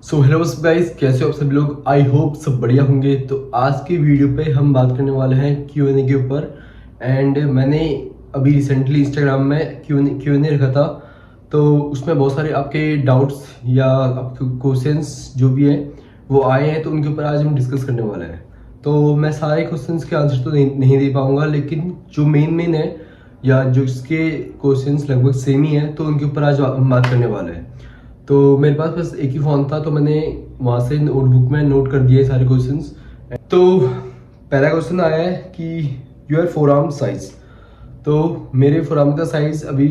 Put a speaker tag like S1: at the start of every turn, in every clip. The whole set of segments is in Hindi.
S1: सो हेलो गाइस, कैसे हो आप सभी लोग। आई होप सब बढ़िया होंगे। तो आज की वीडियो पे हम बात करने वाले हैं Q&A के ऊपर। एंड मैंने अभी रिसेंटली इंस्टाग्राम में Q&A रखा था, तो उसमें बहुत सारे आपके डाउट्स या आपके क्वेश्चंस जो भी हैं वो आए हैं, तो उनके ऊपर आज हम डिस्कस करने वाले हैं। तो मैं सारे क्वेश्चंस के आंसर तो नहीं दे पाऊंगा, लेकिन जो मेन है या जो इसके क्वेश्चंस लगभग सेम ही है, तो उनके ऊपर आज हम बात करने वाले हैं। तो मेरे पास बस एक ही फ़ोन था, तो मैंने वहाँ से नोटबुक में नोट कर दिए सारे क्वेश्चंस। तो पहला क्वेश्चन आया है कि योर फोर आर्म साइज। तो मेरे फोर आर्म का साइज़ अभी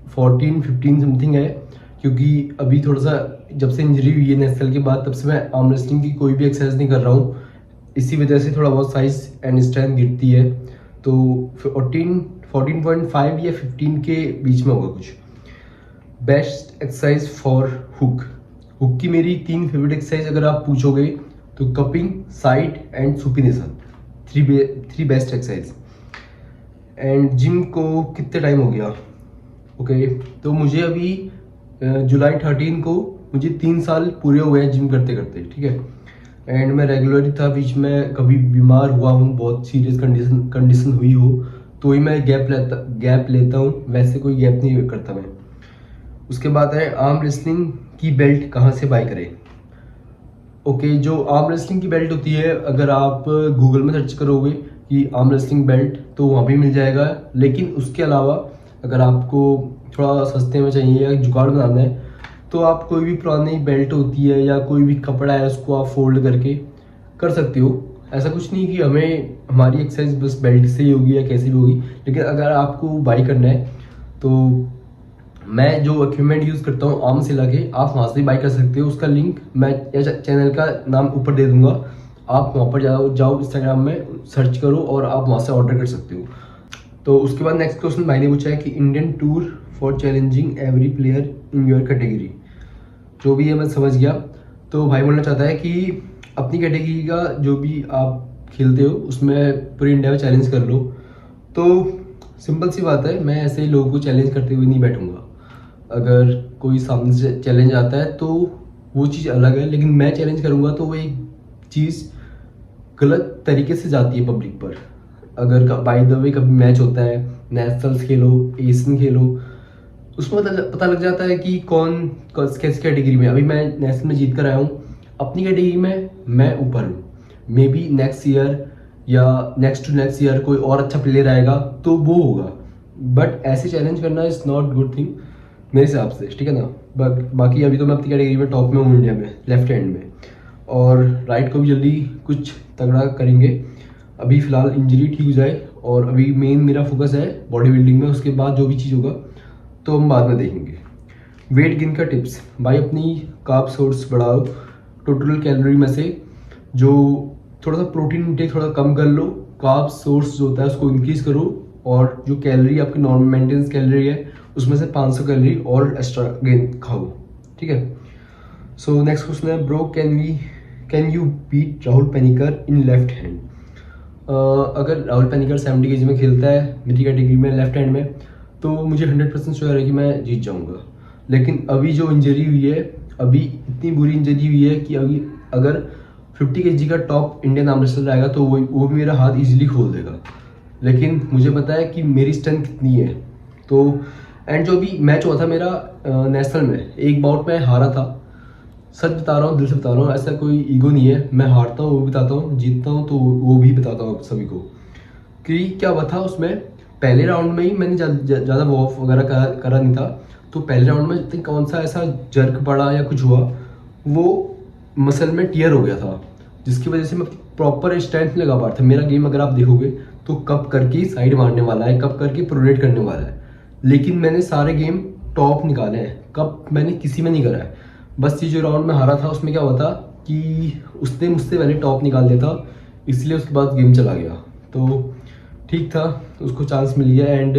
S1: 14-15 समथिंग है, क्योंकि अभी थोड़ा सा जब से इंजरी हुई है नेशनल के बाद, तब से मैं आर्म रेसलिंग की कोई भी एक्सरसाइज नहीं कर रहा हूँ। इसी वजह से थोड़ा बहुत साइज एंड स्ट्रेंथ गिरती है। तो 14.5 या 15 के बीच में होगा कुछ। Best exercise for hook. Hook की मेरी 3 फेवरेट एक्सरसाइज अगर आप पूछोगे तो cupping, side and supination, three best exercise. And gym को कितने टाइम हो गया? ओके, तो मुझे अभी जुलाई 13 को मुझे 3 साल पूरे हुए हैं जिम करते करते, ठीक है। एंड मैं रेगुलरली था, बीच में कभी बीमार हुआ हूँ, बहुत सीरियस कंडीशन हुई हो तो ही मैं गैप लेता हूँ, वैसे कोई गैप नहीं करता मैं। उसके बाद है आर्म रेसलिंग की बेल्ट कहाँ से बाय करें। ओके, जो आर्म रेसलिंग की बेल्ट होती है, अगर आप गूगल में सर्च करोगे कि आर्म रेसलिंग बेल्ट, तो वहाँ भी मिल जाएगा। लेकिन उसके अलावा अगर आपको थोड़ा सस्ते में चाहिए या जुगाड़ बनाना है, तो आप कोई भी पुरानी बेल्ट होती है या कोई भी कपड़ा है, उसको आप फोल्ड करके कर सकते हो। ऐसा कुछ नहीं कि हमें हमारी एक्सरसाइज बस बेल्ट से ही होगी या कैसी भी होगी। लेकिन अगर आपको बाई करना है, तो मैं जो इक्विपमेंट यूज़ करता हूँ आर्म से लगे, आप वहाँ से बाई कर सकते हो। उसका लिंक मैं चैनल का नाम ऊपर दे दूंगा, आप वहाँ पर जाओ इंस्टाग्राम में सर्च करो और आप वहाँ से ऑर्डर कर सकते हो। तो उसके बाद नेक्स्ट क्वेश्चन भाई ने पूछा है कि Indian tour for challenging every player in your category. जो भी है मैं समझ गया। तो भाई बोलना चाहता है कि अपनी कैटेगरी का जो भी आप खेलते हो उसमें पूरी इंडिया में चैलेंज कर लो। तो सिंपल सी बात है, मैं ऐसे ही लोगों को चैलेंज करते हुए नहीं बैठूंगा। अगर कोई सामने से चैलेंज आता है तो वो चीज़ अलग है, लेकिन मैं चैलेंज करूंगा तो वो एक चीज़ गलत तरीके से जाती है पब्लिक पर। अगर बाय द वे कभी मैच होता है, नेशनल्स खेलो, एशियन खेलो, उसमें पता लग जाता है कि कौन कैसी कैटेगरी में। अभी मैं नेशनल में जीत कर आया हूँ, अपनी कैटेगरी में मैं ऊपर हूँ। मे बी नेक्स्ट ईयर या नेक्स्ट टू नेक्स्ट ईयर कोई और अच्छा प्लेयर आएगा तो वो होगा, बट ऐसे चैलेंज करना इज़ नॉट गुड थिंग मेरे हिसाब से, ठीक है ना। बाकी अभी तो मैं अपनी कैटेगरी में टॉप में हूँ इंडिया में, लेफ्ट हैंड में, और राइट को भी जल्दी कुछ तगड़ा करेंगे। अभी फ़िलहाल इंजरी ठीक हो जाए, और अभी मेन मेरा फोकस है बॉडी बिल्डिंग में। उसके बाद जो भी चीज़ होगा तो हम बाद में देखेंगे। वेट गेन का टिप्स भाई, अपनी कार्ब सोर्स बढ़ाओ। टोटल कैलोरी में से जो थोड़ा सा प्रोटीन इंटेक थोड़ा कम कर लो, कार्ब सोर्स जो होता है उसको इंक्रीज करो, और जो कैलोरी आपकी नॉर्मल मेंटेनेंस कैलोरी है उसमें से 500 कैलोरी और एक्स्ट्रा गेन खाओ, ठीक है। सो नेक्स्ट क्वेश्चन है, bro can you beat Rahul Panicker in left hand. अगर राहुल पेनिकर 70 kg में खेलता है मेरी कैटेगरी में लेफ्ट हैंड में, तो मुझे 100% श्योर है कि मैं जीत जाऊंगा। लेकिन अभी जो इंजरी हुई है, अभी इतनी बुरी इंजरी हुई है कि अभी अगर 50 kg का टॉप इंडियन आर्म रेसलर आएगा तो वो भी मेरा हाथ इजीली खोल देगा। लेकिन मुझे पता है कि मेरी स्ट्रेंथ कितनी है। तो एंड जो भी मैच हुआ था मेरा नेशनल में, एक बाउट में हारा था। सच बता रहा हूँ, दिल से बता रहा हूँ, ऐसा कोई ईगो नहीं है। मैं हारता हूँ वो भी बताता हूँ, जीतता हूँ तो वो भी बताता हूँ सभी को कि क्या हुआ था उसमें। पहले राउंड में ही मैंने ज़्यादा वो ऑफ वगैरह करा नहीं था। तो पहले राउंड में कौन सा ऐसा जर्क पड़ा या कुछ हुआ, वो मसल में टियर हो गया था, जिसकी वजह से मैं प्रॉपर स्ट्रेंथ नहीं लगा पा रहा था। मेरा गेम अगर आप देखोगे तो कब करके साइड मारने वाला है, कब करके प्रोनेट करने वाला है, लेकिन मैंने सारे गेम टॉप निकाले हैं, कब मैंने किसी में नहीं करा है। बस ये जो राउंड में हारा था उसमें क्या हुआ था कि उसने मुझसे पहले टॉप निकाल दिया था, इसलिए उसके बाद गेम चला गया। तो ठीक था, उसको चांस मिल गया, एंड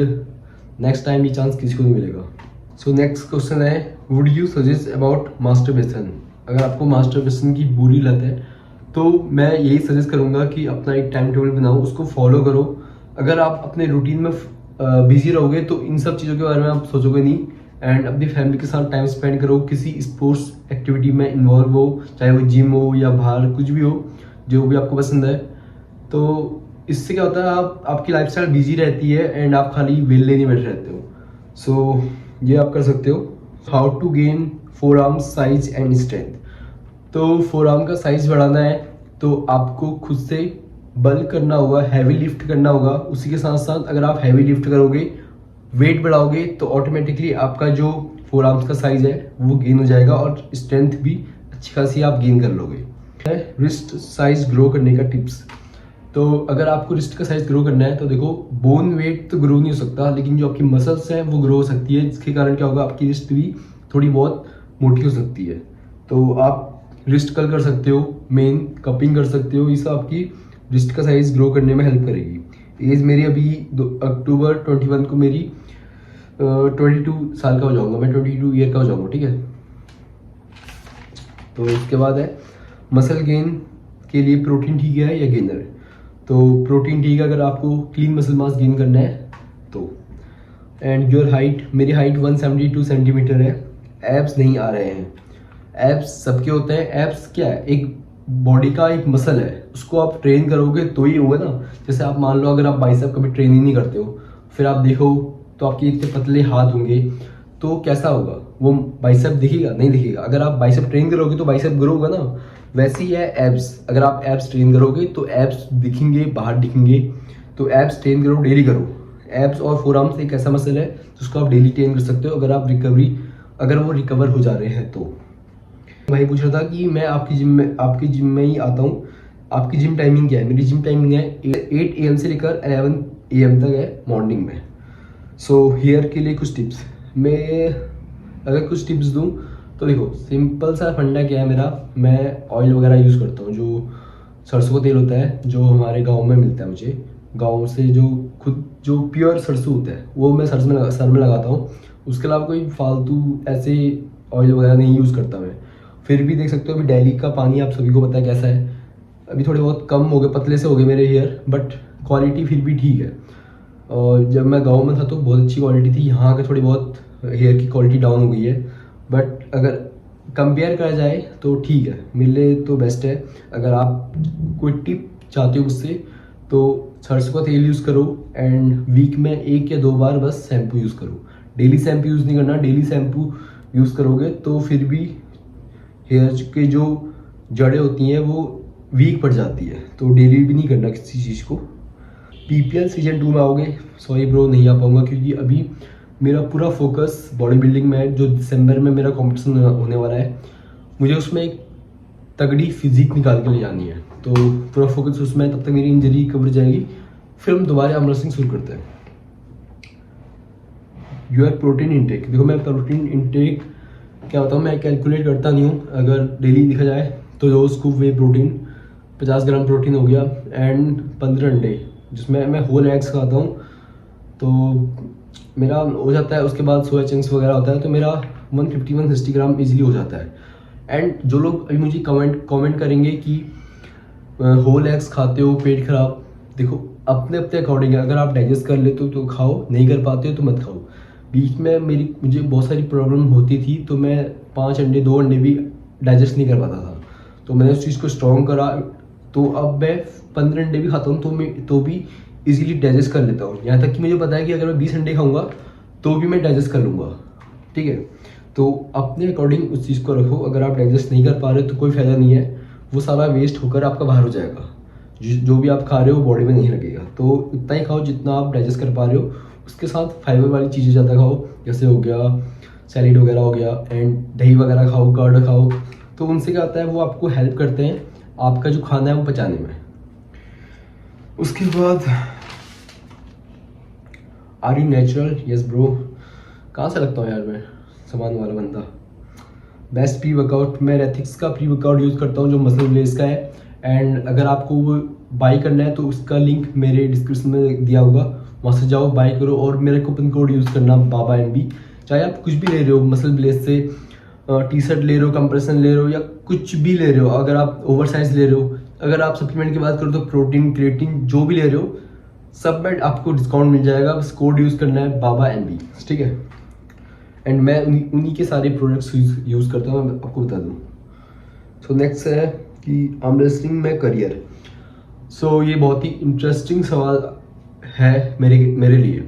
S1: नेक्स्ट टाइम ये चांस किसी को नहीं मिलेगा। सो नेक्स्ट क्वेश्चन है, would you suggest about masturbation. अगर आपको मास्टरबेशन की बुरी लत है तो मैं यही सजेस्ट करूँगा कि अपना एक टाइम टेबल बनाओ, उसको फॉलो करो। अगर आप अपने रूटीन में बिजी रहोगे तो इन सब चीज़ों के बारे में आप सोचोगे नहीं, एंड अपनी फैमिली के साथ टाइम स्पेंड करो, किसी स्पोर्ट्स एक्टिविटी में इन्वॉल्व हो, चाहे वो जिम हो या बाहर कुछ भी हो, जो भी आपको पसंद है। तो इससे क्या होता है, आपकी लाइफस्टाइल बिजी रहती है एंड आप खाली वेले नहीं बैठे रहते हो। सो ये आप कर सकते हो। How to gain forearm size and strength. तो फोर आर्म का साइज बढ़ाना है तो आपको खुद से बल करना होगा, हैवी लिफ्ट करना होगा। उसी के साथ साथ अगर आप हैवी लिफ्ट करोगे, वेट बढ़ाओगे, तो ऑटोमेटिकली आपका जो फोर आर्म्स का साइज है वो गेन हो जाएगा और स्ट्रेंथ भी अच्छी खासी आप गेन कर लोगे। रिस्ट साइज ग्रो करने का टिप्स। तो अगर आपको रिस्ट का साइज ग्रो करना है तो देखो, बोन वेट तो ग्रो नहीं हो सकता, लेकिन जो आपकी मसल्स हैं वो ग्रो हो सकती है, जिसके कारण क्या होगा, आपकी रिस्ट भी थोड़ी बहुत मोटी हो सकती है। तो आप रिस्ट कर्ल कर सकते हो, मेन कपिंग कर सकते हो, ये सब आपकी रिस्ट का साइज ग्रो करने में हेल्प करेगी। एज मेरी अभी अक्टूबर 21 को मेरी 22 साल का हो जाऊंगा, मैं 22 ईयर का हो जाऊंगा, ठीक है। तो इसके बाद है मसल गेन के लिए प्रोटीन ठीक है या गेनर है। तो प्रोटीन ठीक है अगर आपको क्लीन मसल मास गेन करना है तो। एंड योर हाइट, मेरी हाइट 172 सेंटीमीटर है। एब्स नहीं आ रहे हैं। एब्स सबके होते हैं। एब्स क्या है, एक बॉडी का एक मसल है, उसको आप ट्रेन करोगे तो ही होगा ना। जैसे आप मान लो अगर आप बाइसेप कभी ट्रेनिंग नहीं करते हो, फिर आप देखो तो आपके इतने पतले हाथ होंगे, तो कैसा होगा, वो बाइसेप दिखेगा नहीं दिखेगा। अगर आप बाइसेप ट्रेन करोगे तो बाइसेप ग्रो होगा ना। वैसे ही है एब्स, अगर आप एब्स ट्रेन करोगे तो एब्स दिखेंगे, बाहर दिखेंगे। तो एब्स ट्रेन करो, डेली करो। एब्स और फोर आर्म्स एक ऐसा मसल है जिसको आप डेली ट्रेन कर सकते हो, अगर वो रिकवर हो जा रहे हैं तो। भाई पूछ रहा था कि मैं आपकी जिम में ही आता हूँ, आपकी जिम टाइमिंग क्या है। मेरी जिम टाइमिंग है 8 AM से लेकर 11 AM तक है मॉर्निंग में। सो हेयर के लिए कुछ टिप्स, मैं अगर कुछ टिप्स दूँ तो देखो, सिंपल सा फंडा क्या है मेरा, मैं ऑयल वगैरह यूज़ करता हूँ, जो सरसों का तेल होता है, जो हमारे गांव में मिलता है, मुझे गांव से जो प्योर सरसों होता है वो मैं सर में लगाता हूँ। उसके अलावा कोई फालतू ऐसे ऑयल वगैरह नहीं यूज़ करता मैं। फिर भी देख सकते हो अभी दिल्ली का पानी आप सभी को पता है कैसा है। अभी थोड़े बहुत कम हो गए, पतले से हो गए मेरे हेयर, बट क्वालिटी फिर भी ठीक है। और जब मैं गांव में था तो बहुत अच्छी क्वालिटी थी। यहाँ के थोड़ी बहुत हेयर की क्वालिटी डाउन हो गई है, बट अगर कंपेयर करा जाए तो ठीक है, मिले तो बेस्ट है। अगर आप कोई टिप चाहते हो उससे तो सरसों का तेल यूज़ करो एंड वीक में 1 या 2 बार बस शैम्पू यूज़ करो। डेली शैम्पू यूज़ नहीं करना। डेली शैम्पू यूज़ करोगे तो फिर भी हेयर के जो जड़ें होती हैं वो वीक पड़ जाती है, तो डेली भी नहीं करना किसी चीज़ को। PPL सीजन 2 में आओगे, सॉरी ब्रो नहीं आ पाऊँगा, क्योंकि अभी मेरा पूरा फोकस बॉडी बिल्डिंग में है। जो दिसंबर में मेरा कंपटीशन होने वाला है, मुझे उसमें एक तगड़ी फिजिक निकाल के ले जानी है, तो पूरा फोकस उसमें है। तब तक मेरी इंजरी कवर जाएगी, फिर हम दोबारा आर्म रेसलिंग शुरू करते हैं। योर प्रोटीन इंटेक, देखो मैं प्रोटीन इंटेक क्या बताऊँ, मैं कैलकुलेट करता नहीं हूँ। अगर डेली देखा जाए तो रोज़ scoop whey protein 50 gram protein हो गया एंड 15 अंडे, जिसमें मैं होल एग्स खाता हूँ, तो मेरा हो जाता है। उसके बाद सोया चंक्स वगैरह होता है, तो मेरा 150-160 ग्राम इजीली हो जाता है। एंड जो लोग अभी मुझे कमेंट करेंगे कि होल एग्स खाते हो पेट खराब, देखो अपने अकॉर्डिंग है। अगर आप डाइजेस्ट कर लेते हो तो खाओ, नहीं कर पाते हो तो मत खाओ। बीच में मुझे बहुत सारी प्रॉब्लम होती थी, तो मैं 5 अंडे 2 अंडे भी डाइजेस्ट नहीं कर पाता था, तो मैंने उस चीज़ को स्ट्रॉन्ग करा। तो अब मैं 15 अंडे भी खाता हूँ तो भी इजीली डाइजेस्ट कर लेता हूँ। यहाँ तक कि मुझे पता है कि अगर मैं 20 अंडे खाऊंगा तो भी मैं डाइजेस्ट कर लूँगा, ठीक है। तो अपने अकॉर्डिंग उस चीज़ को रखो। अगर आप डाइजेस्ट नहीं कर पा रहे हो तो कोई फ़ायदा नहीं है, वो सारा वेस्ट होकर आपका बाहर हो जाएगा। जो भी आप खा रहे हो बॉडी में नहीं लगेगा। तो उतना ही खाओ जितना आप डाइजेस्ट कर पा रहे हो। उसके साथ फाइबर वाली चीज़ें ज़्यादा खाओ, जैसे हो गया सैलेड वगैरह हो गया, एंड दही वगैरह खाओ, कर्ड खाओ। तो उनसे क्या होता है, वो आपको हेल्प करते हैं आपका जो खाना है वो पचाने में। उसके बाद are you natural, yes bro. कहाँ से लगता हूँ यार मैं सामान वाला बंदा। बेस्ट प्री वर्कआउट, मैं रेथिक्स का प्री वर्कआउट यूज़ करता हूँ, जो मसल ब्लेज का है। एंड अगर आपको वो बाई करना है तो उसका लिंक मेरे डिस्क्रिप्शन में दिया होगा, वहाँ से जाओ बाई करो। और मेरा कूपन कोड यूज़ करना बाबा MB। चाहे आप कुछ भी ले रहे हो, मसल ब्लेज से टी शर्ट ले रहे हो, कंप्रेशन ले रहे हो, या कुछ भी ले रहे हो, अगर आप ओवर साइज ले रहे हो, अगर आप सप्लीमेंट की बात करो तो प्रोटीन क्रिएटिन जो भी ले रहे हो, सब में आपको डिस्काउंट मिल जाएगा। बस कोड यूज़ करना है बाबा MB, ठीक है। एंड मैं उन्हीं के सारे प्रोडक्ट्स यूज़ करता हूँ, मैं आपको बता दूँ। सो नेक्स्ट है कि आर्म रेसलिंग में करियर। सो ये बहुत ही इंटरेस्टिंग सवाल है मेरे लिए,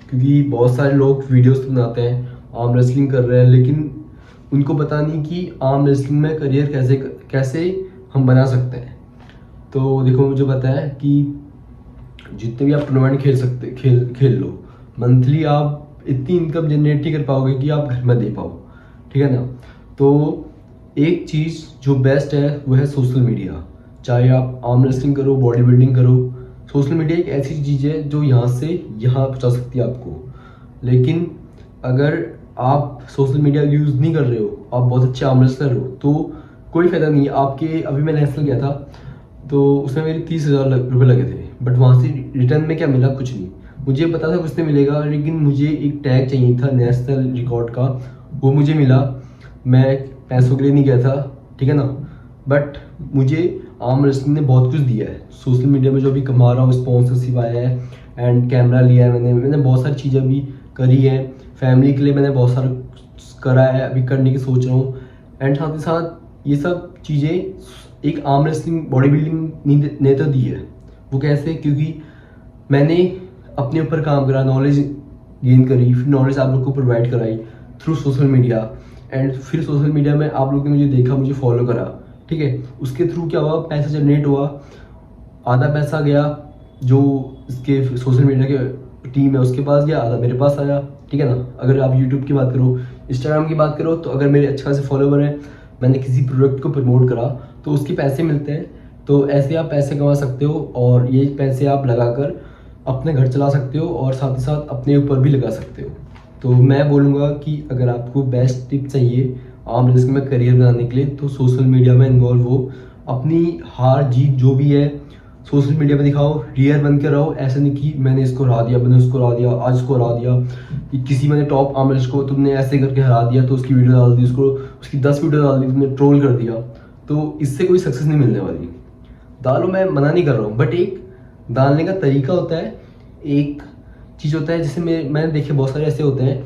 S1: क्योंकि बहुत सारे लोग वीडियोस बनाते हैं, आर्म रेसलिंग कर रहे हैं, लेकिन उनको पता नहीं कि आर्म रेसलिंग में करियर कैसे हम बना सकते हैं। तो देखो, मुझे पता है कि जितने भी आप टूर्नामेंट खेल लो, मंथली आप इतनी इनकम जनरेट नहीं कर पाओगे कि आप घर में दे पाओ, ठीक है ना। तो एक चीज़ जो बेस्ट है वो है सोशल मीडिया। चाहे आप आर्म रेसलिंग करो, बॉडी बिल्डिंग करो, सोशल मीडिया एक ऐसी चीज़ है जो यहाँ से यहाँ पहुँचा सकती है आपको। लेकिन अगर आप सोशल मीडिया यूज़ नहीं कर रहे हो, आप बहुत अच्छे आर्म रेसलर हो, तो कोई फ़ायदा नहीं है आपके। अभी मैं नेशनल गया था तो उसमें मेरे 30,000 रुपये लगे थे, बट वहाँ से रिटर्न में क्या मिला? कुछ नहीं। मुझे पता था कुछ नहीं मिलेगा, लेकिन मुझे एक टैग चाहिए था नेशनल रिकॉर्ड का, वो मुझे मिला। मैं पैसों के लिए नहीं गया था, ठीक है ना, बट मुझे आर्म रेसलिंग ने बहुत कुछ दिया है। सोशल मीडिया में जो भी कमा रहा हूँ, स्पॉन्सरशिप आया है, एंड कैमरा लिया है मैंने बहुत सारी चीज़ें अभी करी है। फैमिली के लिए मैंने बहुत सारा करा है, अभी करने की सोच रहा हूँ। एंड साथ ही साथ ये सब चीज़ें एक आर्म रेसलिंग बॉडी बिल्डिंग ने तो दी है। वो कैसे? क्योंकि मैंने अपने ऊपर काम करा, नॉलेज गेन करी, फिर नॉलेज आप लोग को प्रोवाइड कराई थ्रू सोशल मीडिया, एंड फिर सोशल मीडिया में आप लोगों ने मुझे देखा, मुझे फॉलो करा, ठीक है। उसके थ्रू क्या हुआ? पैसा जनरेट हुआ, आधा पैसा गया जो इसके सोशल मीडिया के टीम है उसके पास गया, आधा मेरे पास आया, ठीक है ना। अगर आप यूट्यूब की बात करो, इंस्टाग्राम की बात करो, तो अगर मेरे अच्छे खासे फॉलोवर हैं, मैंने किसी प्रोडक्ट को प्रमोट करा तो उसके पैसे मिलते हैं। तो ऐसे आप पैसे कमा सकते हो, और ये पैसे आप लगाकर अपने घर चला सकते हो, और साथ ही साथ अपने ऊपर भी लगा सकते हो। तो मैं बोलूँगा कि अगर आपको बेस्ट टिप चाहिए आर्म रेसलिंग में करियर बनाने के लिए, तो सोशल मीडिया में इन्वॉल्व हो। अपनी हार जीत जो भी है सोशल मीडिया पे दिखाओ, रियल बन के रहो। ऐसा नहीं कि मैंने इसको हरा दिया, मैंने उसको हरा दिया, आज इसको हरा दिया, कि किसी मैंने टॉप आर्म रेसलर को तुमने ऐसे करके हरा दिया तो उसकी वीडियो डाल दी, उसकी 10 वीडियो डाल दी, तुमने ट्रोल कर दिया, तो इससे कोई सक्सेस नहीं मिलने वाली। डालो, मैं मना नहीं कर रहा हूँ, बट एक डालने का तरीका होता है, एक चीज़ होता है। जैसे मैंने देखे बहुत सारे ऐसे होते हैं,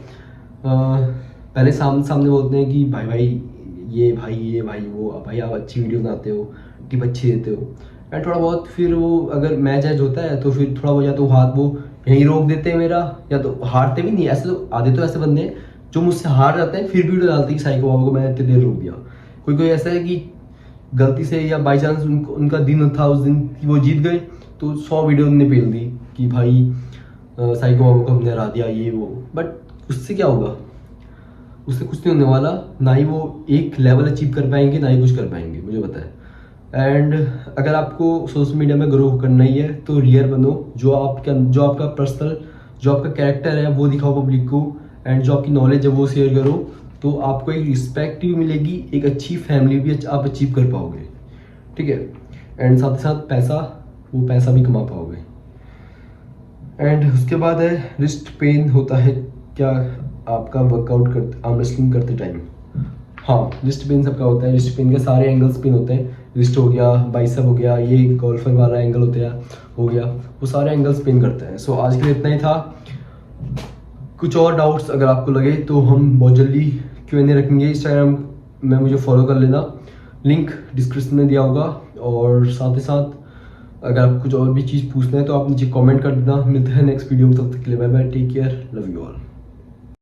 S1: पहले सामने बोलते हैं कि भाई ये भाई वो भाई आप अच्छी वीडियो बनाते हो, टिप अच्छी देते हो, एंड थोड़ा बहुत फिर वो अगर मैच ऐज होता है तो फिर थोड़ा बहुत या तो हाथ वो यहीं रोक देते हैं मेरा, या तो हारते भी नहीं। ऐसे तो आधे तो ऐसे बंदे हैं जो मुझसे हार जाते हैं फिर वीडियो डालते हैं कि साइको बाबा को मैंने इतनी देर रोक दिया। कोई ऐसा है कि गलती से या बाई चांस उनका दिन था उस दिन कि वो जीत गए, तो 100 वीडियो उनने पेल दी कि भाई साइको बाबा को हमने हरा दिया, ये वो। बट उससे क्या होगा? उससे कुछ नहीं होने वाला, ना ही वो एक लेवल अचीव कर पाएंगे, ना ही कुछ कर पाएंगे, मुझे पता है। एंड अगर आपको सोशल मीडिया में ग्रो करना ही है तो रियल बनो, जो आपका पर्सनल, जो आपका कैरेक्टर है वो दिखाओ पब्लिक को, एंड जो आपकी नॉलेज है वो शेयर करो, तो आपको एक रिस्पेक्ट भी मिलेगी, एक अच्छी फैमिली भी आप अचीव कर पाओगे, ठीक है। एंड साथ ही साथ वो पैसा भी कमा पाओगे। एंड उसके बाद है रिस्ट पेन होता है क्या आपका वर्कआउट आर्म रेसलिंग करते टाइम? हाँ, रिस्ट पेन सबका होता है। रिस्ट पेन के सारे एंगल्स पेन होते हैं। रिस्ट हो गया, बाइसेप हो गया, ये गोल्फर वाला एंगल हो गया, वो सारे एंगल्स पेन करते हैं। सो आज के लिए इतना ही था। कुछ और डाउट्स अगर आपको लगे तो हम बहुत जल्दी Q&A रखेंगे। इंस्टाग्राम में मुझे फॉलो कर लेना, लिंक डिस्क्रिप्शन में दिया होगा। और साथ ही साथ अगर आप कुछ और भी चीज़ पूछना है तो आप नीचे कमेंट कर देना। मिलते हैं नेक्स्ट वीडियो में, तब तक के लिए bye bye, take care, love you all.